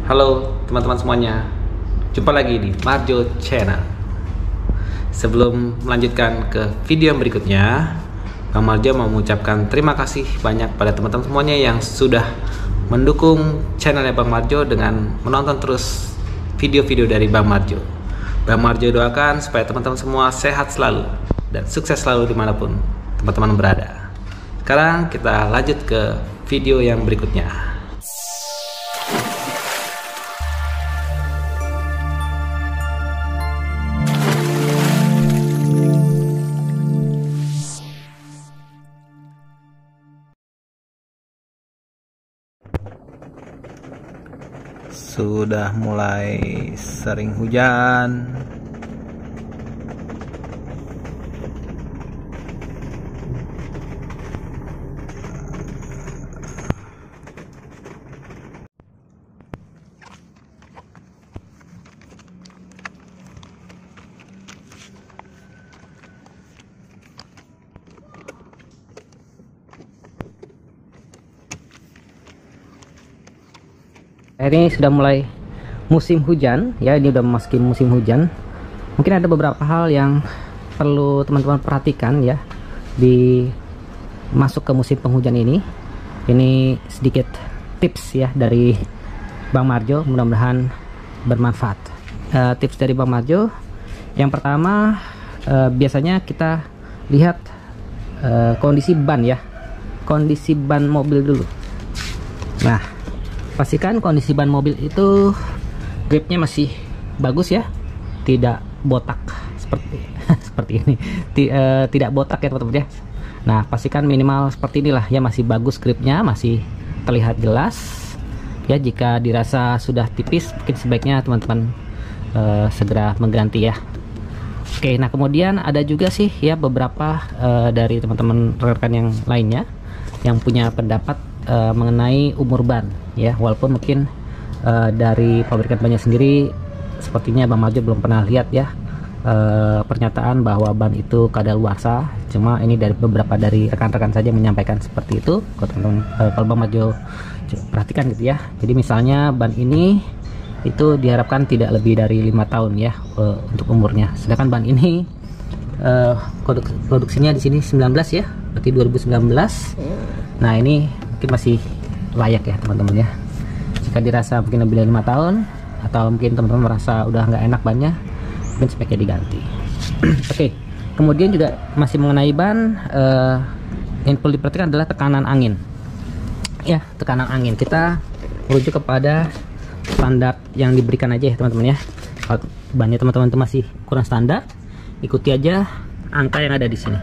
Halo teman-teman semuanya, jumpa lagi di Marjo Channel. Sebelum melanjutkan ke video yang berikutnya, Bang Marjo mau mengucapkan terima kasih banyak pada teman-teman semuanya yang sudah mendukung channelnya Bang Marjo dengan menonton terus video-video dari Bang Marjo. Bang Marjo doakan supaya teman-teman semua sehat selalu dan sukses selalu dimanapun teman-teman berada. Sekarang kita lanjut ke video yang berikutnya. Sudah mulai sering hujan. Ini sudah mulai musim hujan ya, ini udah memasuki musim hujan. Mungkin ada beberapa hal yang perlu teman-teman perhatikan ya di masuk ke musim penghujan ini. Ini sedikit tips ya dari Bang Marjo, mudah-mudahan bermanfaat. Tips dari Bang Marjo yang pertama, biasanya kita lihat kondisi ban ya, kondisi ban mobil dulu. Nah, pastikan kondisi ban mobil itu gripnya masih bagus ya, tidak botak seperti ini, tidak botak ya teman-teman ya. Nah, pastikan minimal seperti inilah ya, masih bagus gripnya, masih terlihat jelas ya. Jika dirasa sudah tipis, mungkin sebaiknya teman-teman segera mengganti ya. Oke, nah kemudian ada juga sih ya beberapa dari teman-teman rekan yang lainnya yang punya pendapat mengenai umur ban ya, walaupun mungkin dari pabrikan bannya sendiri sepertinya Bang Marjo belum pernah lihat ya pernyataan bahwa ban itu kadaluarsa. Cuma ini dari beberapa dari rekan-rekan saja menyampaikan seperti itu. Kalau teman-teman kalau Bang Marjo perhatikan gitu ya, jadi misalnya ban ini itu diharapkan tidak lebih dari 5 tahun ya untuk umurnya, sedangkan ban ini produksinya di sini 19 ya, berarti 2019. Nah, ini mungkin masih layak ya teman-teman ya. Jika dirasa mungkin lebih dari 5 tahun atau mungkin teman-teman merasa udah nggak enak bannya, mungkin sebaiknya diganti. Oke, kemudian juga masih mengenai ban, yang perlu diperhatikan adalah tekanan angin ya. Tekanan angin kita merujuk kepada standar yang diberikan aja ya teman-teman ya. Kalau bannya teman-teman itu masih kurang standar, ikuti aja angka yang ada di sini.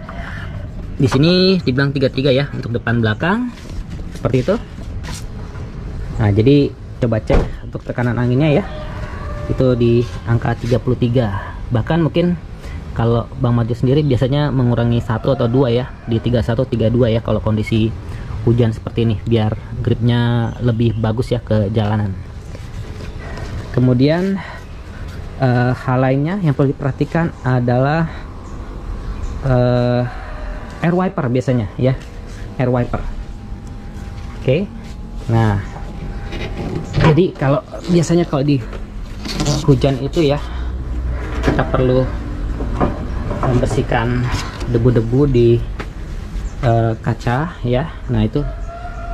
Di sini dibilang 33 ya untuk depan belakang, seperti itu. Nah, jadi coba cek untuk tekanan anginnya ya, itu di angka 33. Bahkan mungkin kalau Bang Marjo sendiri biasanya mengurangi 1 atau 2 ya, di 31 32 ya kalau kondisi hujan seperti ini, biar gripnya lebih bagus ya ke jalanan. Kemudian hal lainnya yang perlu diperhatikan adalah air wiper biasanya ya, air wiper. Oke, nah jadi kalau biasanya kalau di hujan itu ya, kita perlu membersihkan debu-debu di kaca ya. Nah, itu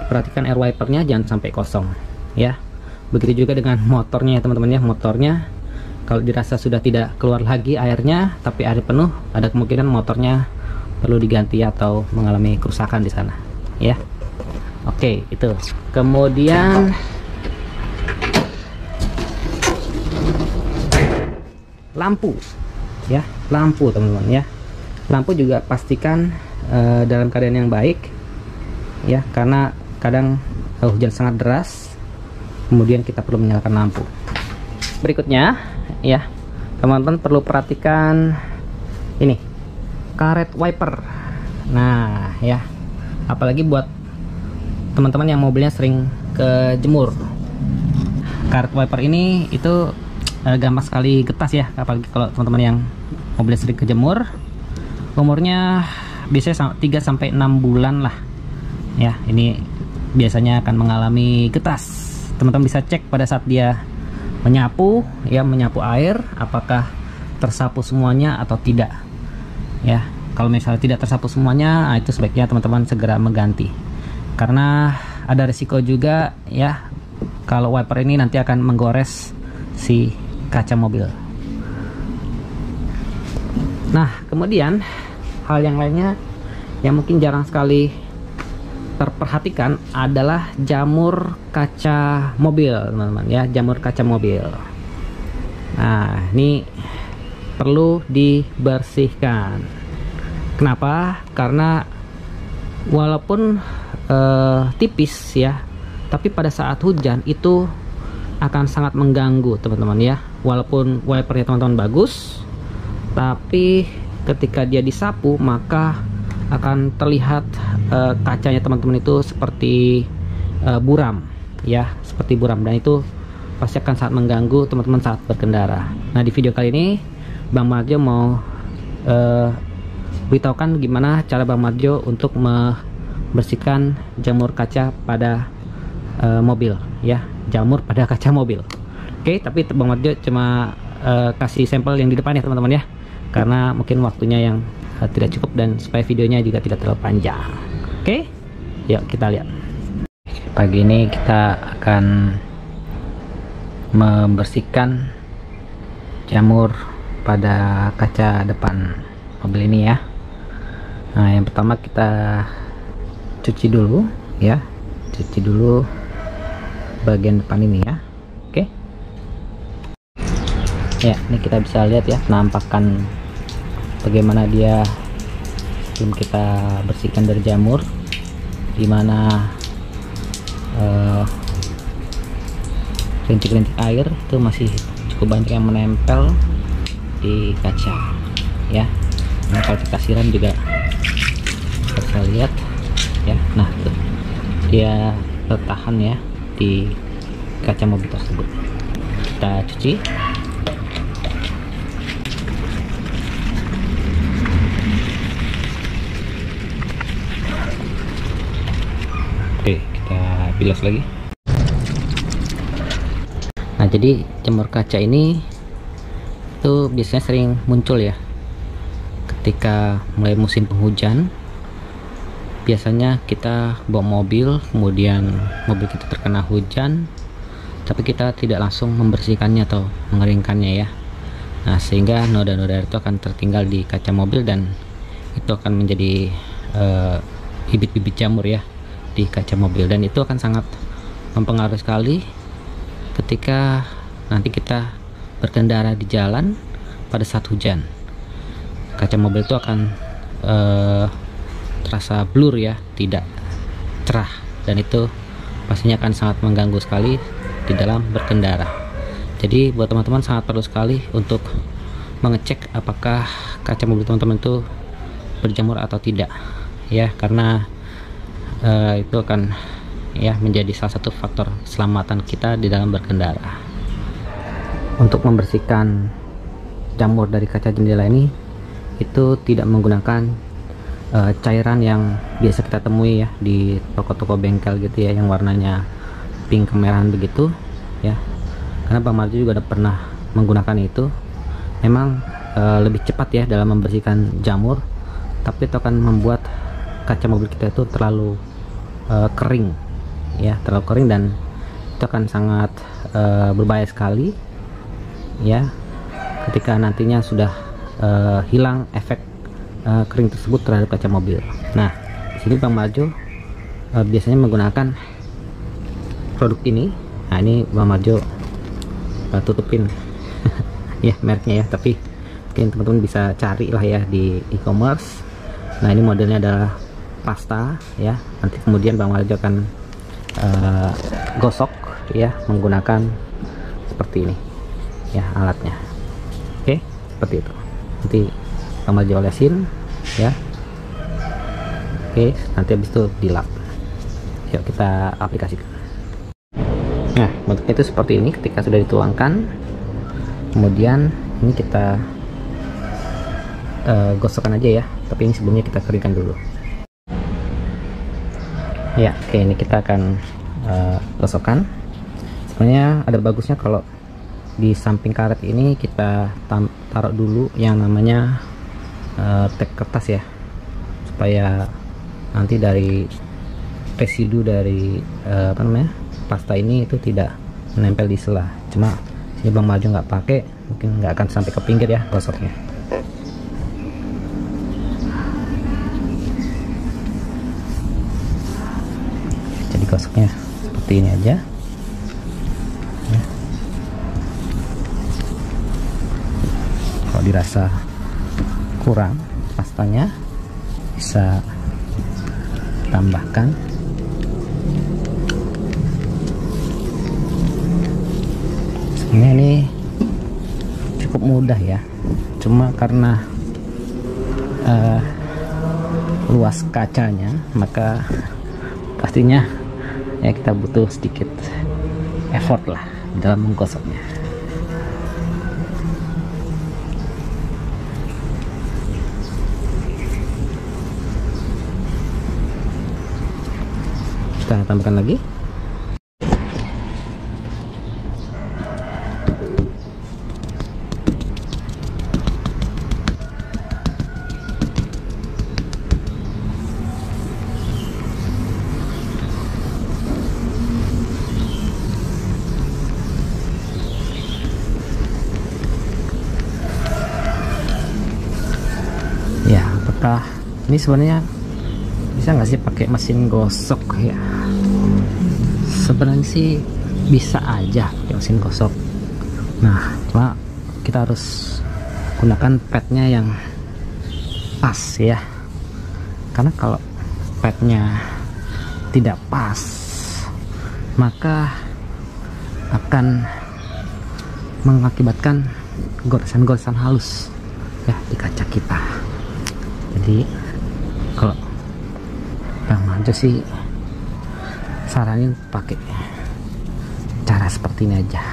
perhatikan air wipernya jangan sampai kosong ya. Begitu juga dengan motornya ya teman-teman ya. Motornya kalau dirasa sudah tidak keluar lagi airnya tapi air penuh, ada kemungkinan motornya perlu diganti atau mengalami kerusakan di sana ya. Oke, itu. Kemudian lampu ya, lampu teman-teman ya. Lampu juga pastikan dalam keadaan yang baik ya, karena kadang hujan sangat deras, kemudian kita perlu menyalakan lampu. Berikutnya ya, teman-teman perlu perhatikan ini, karet wiper. Nah ya, apalagi buat teman-teman yang mobilnya sering ke jemur, karet wiper ini itu gampang sekali getas ya, apalagi kalau teman-teman yang mobilnya sering ke jemur. Umurnya biasanya 3-6 bulan lah ya, ini biasanya akan mengalami getas teman-teman bisa cek pada saat dia menyapu ya, menyapu air apakah tersapu semuanya atau tidak ya. Kalau misalnya tidak tersapu semuanya, itu sebaiknya teman-teman segera mengganti, karena ada risiko juga ya kalau wiper ini nanti akan menggores si kaca mobil. Nah, kemudian hal yang lainnya yang mungkin jarang sekali terperhatikan adalah jamur kaca mobil, teman-teman ya, jamur kaca mobil. Nah, ini perlu dibersihkan. Kenapa? Karena walaupun tipis ya, tapi pada saat hujan itu akan sangat mengganggu, teman-teman ya. Walaupun wipernya teman-teman bagus, tapi ketika dia disapu maka akan terlihat kacanya teman-teman itu seperti buram ya, seperti buram, dan itu pasti akan sangat mengganggu teman-teman saat berkendara. Nah, di video kali ini Bang Marjo mau beritahukan gimana cara Bang Marjo untuk membersihkan jamur kaca pada mobil ya, jamur pada kaca mobil. Oke, tapi Bang Marjo cuma kasih sampel yang di depan ya teman-teman ya, karena mungkin waktunya yang tidak cukup dan supaya videonya juga tidak terlalu panjang. Oke, yuk kita lihat. Pagi ini kita akan membersihkan jamur pada kaca depan mobil ini ya. Nah, yang pertama kita cuci dulu ya, cuci dulu bagian depan ini ya. Oke ya, ini kita bisa lihat ya penampakan bagaimana dia sebelum kita bersihkan dari jamur, dimana rintik-rintik air itu masih cukup banyak yang menempel di kaca ya. Nah, kalau kita siram juga bisa lihat ya. Nah, tuh dia tertahan ya di kaca mobil tersebut. Kita cuci. Oke, kita bilas lagi. Nah, jadi jamur kaca ini itu biasanya sering muncul ya ketika mulai musim penghujan. Biasanya kita bawa mobil, kemudian mobil kita terkena hujan, tapi kita tidak langsung membersihkannya atau mengeringkannya ya. Nah, sehingga noda-noda itu akan tertinggal di kaca mobil dan itu akan menjadi bibit-bibit jamur ya di kaca mobil, dan itu akan sangat mempengaruhi sekali ketika nanti kita berkendara di jalan pada saat hujan. Kaca mobil itu akan terasa blur ya, tidak cerah, dan itu pastinya akan sangat mengganggu sekali di dalam berkendara. Jadi buat teman-teman sangat perlu sekali untuk mengecek apakah kaca mobil teman-teman itu berjamur atau tidak ya, karena itu akan ya menjadi salah satu faktor keselamatan kita di dalam berkendara. Untuk membersihkan jamur dari kaca jendela ini itu tidak menggunakan cairan yang biasa kita temui ya di toko-toko bengkel gitu ya, yang warnanya pink kemerahan begitu ya, karena Bang Marjo juga udah pernah menggunakan itu. Memang lebih cepat ya dalam membersihkan jamur, tapi itu akan membuat kaca mobil kita itu terlalu kering ya, terlalu kering, dan itu akan sangat berbahaya sekali ya ketika nantinya sudah hilang efek kering tersebut terhadap kaca mobil. Nah, di sini Bang Marjo biasanya menggunakan produk ini. Nah, ini Bang Marjo tutupin ya mereknya ya, tapi mungkin teman-teman bisa cari lah ya di e-commerce. Nah, ini modelnya adalah pasta ya. Nanti kemudian Bang Marjo akan gosok ya menggunakan seperti ini ya alatnya. Oke, seperti itu. Nanti Bang Marjo olesin ya. Oke, nanti habis itu dilap. Yuk kita aplikasikan. Nah, bentuknya itu seperti ini ketika sudah dituangkan. Kemudian ini kita gosokkan aja ya, tapi ini sebelumnya kita keringkan dulu ya. Oke, ini kita akan gosokkan. Sebenarnya ada bagusnya kalau di samping karet ini kita taruh dulu yang namanya tag kertas ya, supaya nanti dari residu dari pasta ini itu tidak menempel di sela. Cuma si Bang Marjo nggak pakai, mungkin nggak akan sampai ke pinggir ya gosoknya. Jadi gosoknya seperti ini aja. Kalau dirasa kurang pastanya, bisa tambahkan. Sebenarnya ini cukup mudah ya, cuma karena luas kacanya, maka pastinya ya kita butuh sedikit effort lah dalam menggosoknya. Kita tambahkan lagi. Ya, apakah ini sebenarnya bisa nggak sih pakai mesin gosok ya? Sebenarnya sih bisa aja pakai mesin gosok. Nah, cuma kita harus gunakan padnya yang pas ya, karena kalau padnya tidak pas maka akan mengakibatkan goresan-goresan halus ya di kaca kita. Jadi kalau Bang Marjo sih saranin pakai cara seperti ini aja.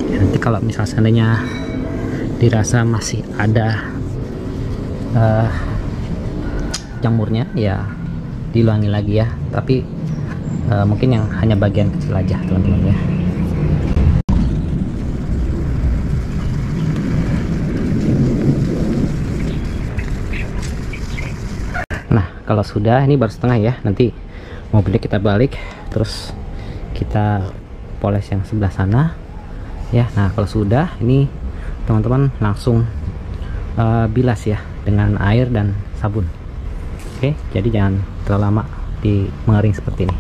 Ya, nanti kalau misal seandainya dirasa masih ada jamurnya, ya diulangi lagi ya, tapi mungkin yang hanya bagian kecil aja teman-teman ya. Nah, kalau sudah, ini baru setengah ya, nanti mobilnya kita balik terus kita poles yang sebelah sana ya. Nah, kalau sudah, ini teman-teman langsung bilas ya dengan air dan sabun. Oke, jadi jangan terlalu lama di mengering seperti ini.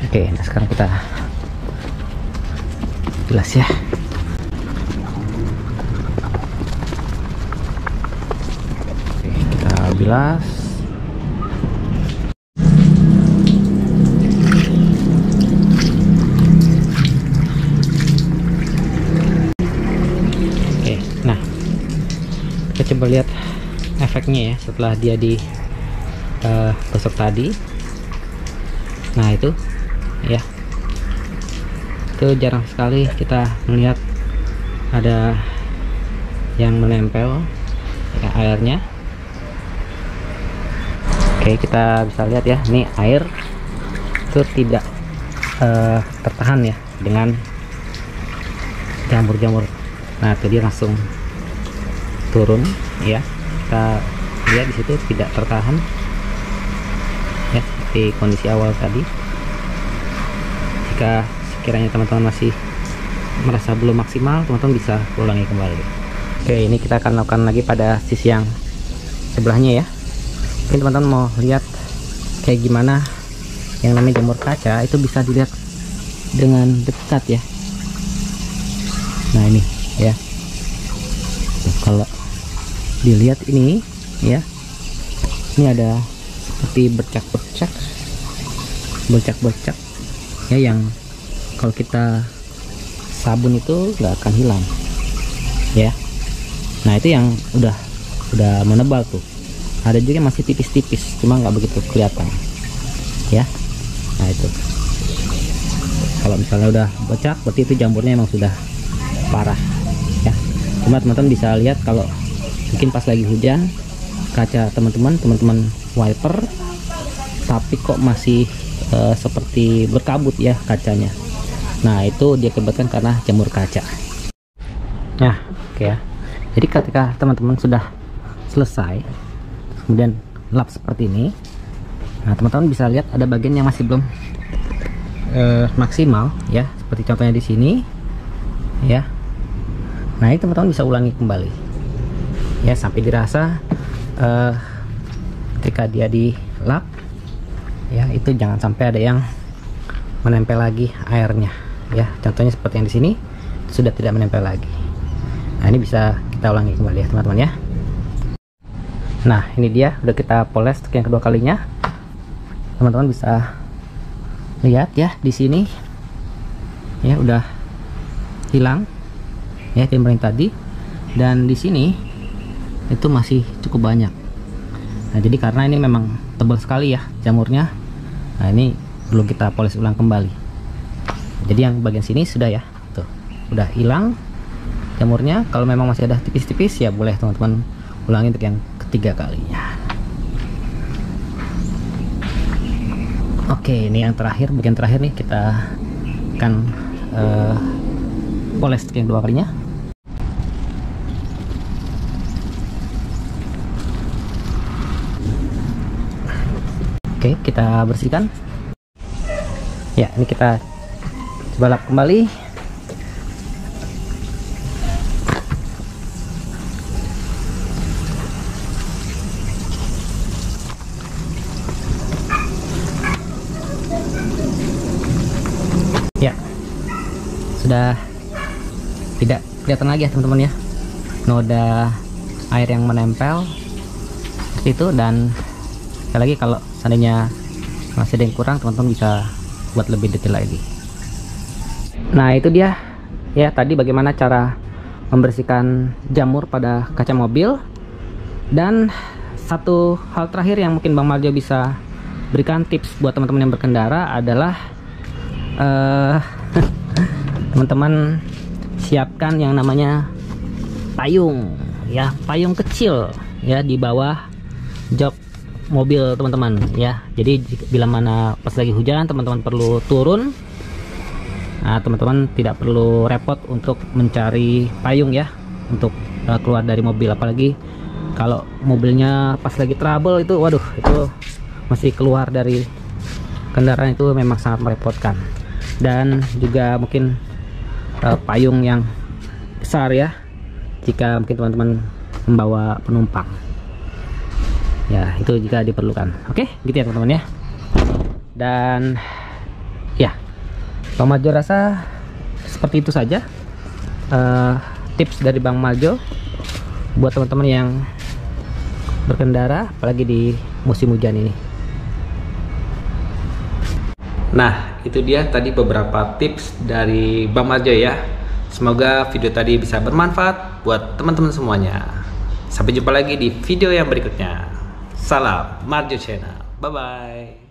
Oke, nah sekarang kita bilas ya. Oke, kita bilas. Oke, nah kita coba lihat efeknya ya setelah dia di gosok tadi. Nah itu ya, itu jarang sekali kita melihat ada yang menempel ya, airnya. Oke, kita bisa lihat ya, ini air itu tidak tertahan ya dengan jamur-jamur. Nah itu dia langsung turun ya, kita lihat di situ tidak tertahan ya, seperti kondisi awal tadi. Jika sekiranya teman-teman masih merasa belum maksimal, teman-teman bisa ulangi kembali. Oke, ini kita akan lakukan lagi pada sisi yang sebelahnya ya. Mungkin teman-teman mau lihat kayak gimana yang namanya jamur kaca itu bisa dilihat dengan dekat ya. Nah ini ya, kalau dilihat ini ya, ini ada seperti bercak-bercak ya, yang kalau kita sabun itu nggak akan hilang ya. Nah itu yang udah menebal tuh. Ada juga yang masih tipis-tipis, cuma nggak begitu kelihatan ya. Nah itu kalau misalnya udah bercak, berarti itu jamurnya emang sudah parah ya. Cuma teman-teman bisa lihat kalau mungkin pas lagi hujan kaca teman-teman wiper, tapi kok masih seperti berkabut ya kacanya. Nah, itu diakibatkan karena jamur kaca. Nah, oke ya. Jadi ketika teman-teman sudah selesai, kemudian lap seperti ini, nah teman-teman bisa lihat ada bagian yang masih belum maksimal ya, seperti contohnya di sini ya. Nah, ini teman-teman bisa ulangi kembali ya sampai dirasa ketika dia dilap ya, itu jangan sampai ada yang menempel lagi airnya ya. Contohnya seperti yang di sini sudah tidak menempel lagi. Nah, ini bisa kita ulangi kembali ya teman-teman ya. Nah, ini dia udah kita poles untuk yang kedua kalinya. Teman-teman bisa lihat ya di sini ya, udah hilang ya timbering tadi, dan di sini itu masih cukup banyak. Nah, jadi karena ini memang tebal sekali ya jamurnya, nah ini perlu kita poles ulang kembali. Jadi yang bagian sini sudah ya, tuh udah hilang jamurnya. Kalau memang masih ada tipis-tipis ya boleh teman-teman ulangi untuk yang ketiga kalinya. Oke, ini yang terakhir, bagian terakhir nih, kita akan poles untuk yang kedua kalinya. Oke, kita bersihkan ya. Ini kita coba lap kembali. Ya, sudah tidak kelihatan lagi ya teman-teman ya, noda air yang menempel seperti itu. Dan sekali lagi, kalau seandainya masih ada yang kurang, teman-teman bisa buat lebih detail lagi. Nah, itu dia ya tadi bagaimana cara membersihkan jamur pada kaca mobil. Dan satu hal terakhir yang mungkin Bang Marjo bisa berikan tips buat teman-teman yang berkendara adalah teman-teman siapkan yang namanya payung ya, payung kecil ya di bawah jok mobil teman-teman ya. Jadi bila mana pas lagi hujan teman-teman perlu turun, nah teman-teman tidak perlu repot untuk mencari payung ya untuk keluar dari mobil. Apalagi kalau mobilnya pas lagi trouble itu, waduh, itu masih keluar dari kendaraan itu memang sangat merepotkan. Dan juga mungkin payung yang besar ya jika mungkin teman-teman membawa penumpang ya, itu juga diperlukan. Oke, gitu ya teman-teman ya. Dan ya, Bang Marjo rasa seperti itu saja tips dari Bang Marjo buat teman-teman yang berkendara apalagi di musim hujan ini. Nah, itu dia tadi beberapa tips dari Bang Marjo ya. Semoga video tadi bisa bermanfaat buat teman-teman semuanya. Sampai jumpa lagi di video yang berikutnya. Salam Marjo Channel. Bye bye.